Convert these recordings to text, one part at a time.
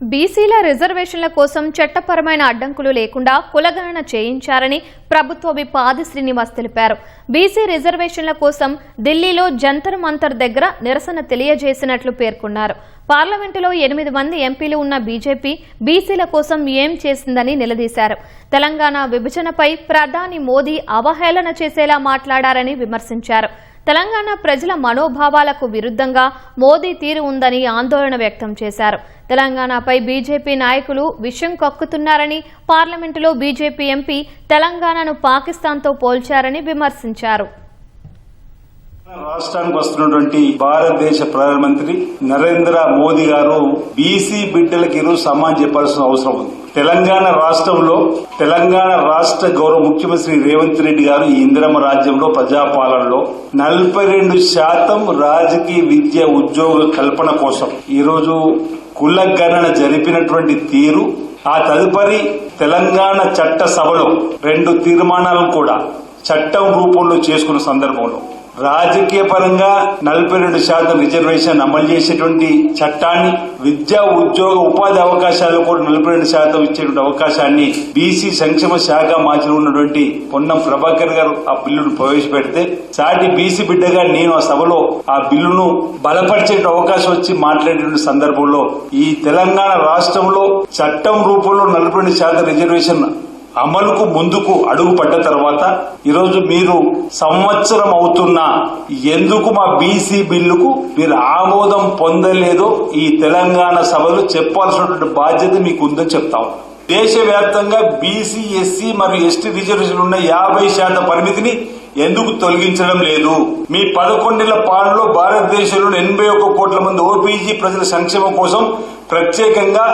బీసీల రిజర్వేషన్ల కోసం చట్టపరమైన అడ్డంకులు లేకుండా కులగణన చేయించారని ప్రభుత్వ విప్ ఆది శ్రీనివాస్ తెలిపారు. బీసీ రిజర్వేషన్ల కోసం ఢిల్లీలో జంతర్ మంతర్ దగ్గర నిరసన తెలియజేసినట్లు పేర్కొన్నారు. పార్లమెంటులో 8 మంది ఎంపీలు ఉన్న బీజేపీ బీసీల కోసం ఏం చేసిందని నిలదీశారు. తెలంగాణ విభజనపై ప్రధాని మోదీ అవహేళన చేసేలా మాట్లాడారని విమర్శించారు. తెలంగాణ ప్రజల మనోభావాలకు విరుద్ధంగా మోదీ తీరు ఉందని ఆందోళన వ్యక్తం చేశారు. తెలంగాణపై బీజేపీ నాయకులు విషం కక్కుతున్నారని, పార్లమెంటులో బీజేపీ ఎంపీ తెలంగాణను పాకిస్తాన్తో పోల్చారని విమర్శించారు. రాష్ట్రానికి వస్తున్నటువంటి భారతదేశ ప్రధానమంత్రి నరేంద్ర మోదీ గారు బీసీ బిడ్డలకి ఈరోజు సమానం చెప్పాల్సిన అవసరం ఉంది. తెలంగాణ రాష్ట్రంలో తెలంగాణ రాష్ట్ర గౌరవ ముఖ్యమంత్రి రేవంత్ రెడ్డి గారు ఈ ఇందిరమ్మ రాజ్యంలో ప్రజాపాలనలో 42% రాజకీయ విద్య ఉద్యోగ కల్పన కోసం ఈరోజు కుల గణన జరిపినటువంటి తీరు, ఆ తదుపరి తెలంగాణ చట్ట సభలో 2 తీర్మానాలను కూడా చట్టం రూపంలో చేసుకున్న సందర్భంలో రాజకీయ పరంగా 42% రిజర్వేషన్ అమలు చేసేటువంటి చట్టాన్ని, విద్యా ఉద్యోగ ఉపాధి అవకాశాలు కూడా 42% ఇచ్చేటువంటి అవకాశాన్ని బీసీ సంక్షేమ శాఖ మంత్రి ఉన్నటువంటి పొన్నం ప్రభాకర్ గారు ఆ బిల్లును ప్రవేశపెడితే సాటి బీసీ బిడ్డగా నేను ఆ సభలో ఆ బిల్లును బలపరిచే అవకాశం వచ్చి మాట్లాడేటువంటి సందర్భంలో ఈ తెలంగాణ రాష్ట్రంలో చట్టం రూపంలో 42% రిజర్వేషన్ అమలుకు ముందుకు అడుగు పడ్డ తర్వాత ఈరోజు మీరు సంవత్సరం అవుతున్నా ఎందుకు మా బీసీ బిల్లుకు మీరు ఆమోదం పొందలేదో ఈ తెలంగాణ సభలో చెప్పాల్సినటువంటి బాధ్యత మీకు ఉందని చెప్తాం. దేశవ్యాప్తంగా బీసీ, ఎస్సీ మరియు ఎస్టీ రిజర్వేషన్ ఉన్న 50% పరిమితిని ఎందుకు తొలగించడం లేదు? మీ 11 ఏళ్ల పాలనలో భారతదేశంలో 81 కోట్ల మంది ఓబీసీ ప్రజల సంక్షేమం కోసం ప్రత్యేకంగా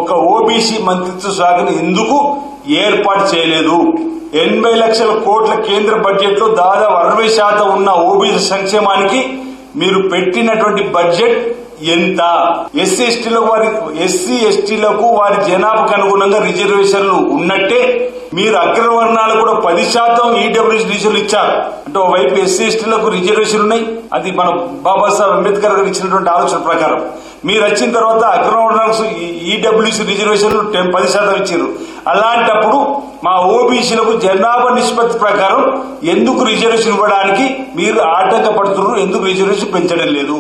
ఒక ఓబీసీ మంత్రిత్వ శాఖను ఎందుకు ఏర్పాటు చేయలేదు? 80 లక్షల కోట్ల కేంద్ర బడ్జెట్ లో దాదాపు 60% ఉన్న ఓబీసీ సంక్షేమానికి మీరు పెట్టినటువంటి బడ్జెట్ ఎంత? ఎస్సీ ఎస్టీలకు వారి జనాభాకు అనుగుణంగా రిజర్వేషన్లు ఉన్నట్టే మీరు అగ్రవర్ణాలు కూడా 10% ఈడబ్ల్యూఎస్ రిజర్వేషన్లు ఇచ్చారు. అంటే ఒకవైపు ఎస్సీ ఎస్టీలకు రిజర్వేషన్లు ఉన్నాయి, అది మన బాబాసాహెబ్ అంబేద్కర్ గారు ఇచ్చినటువంటి ఆలోచన ప్రకారం. మీరు వచ్చిన తర్వాత అగ్రవర్ణాలకు ఈడబ్ల్యూఎస్ రిజర్వేషన్లు 10% ఇచ్చారు. అలాంటప్పుడు మా ఓబీసీలకు జనాభా నిష్పత్తి ప్రకారం ఎందుకు రిజర్వేషన్ ఇవ్వడానికి మీరు ఆటంకపడుతున్నారు? ఎందుకు రిజర్వేషన్ పెంచడం లేదు?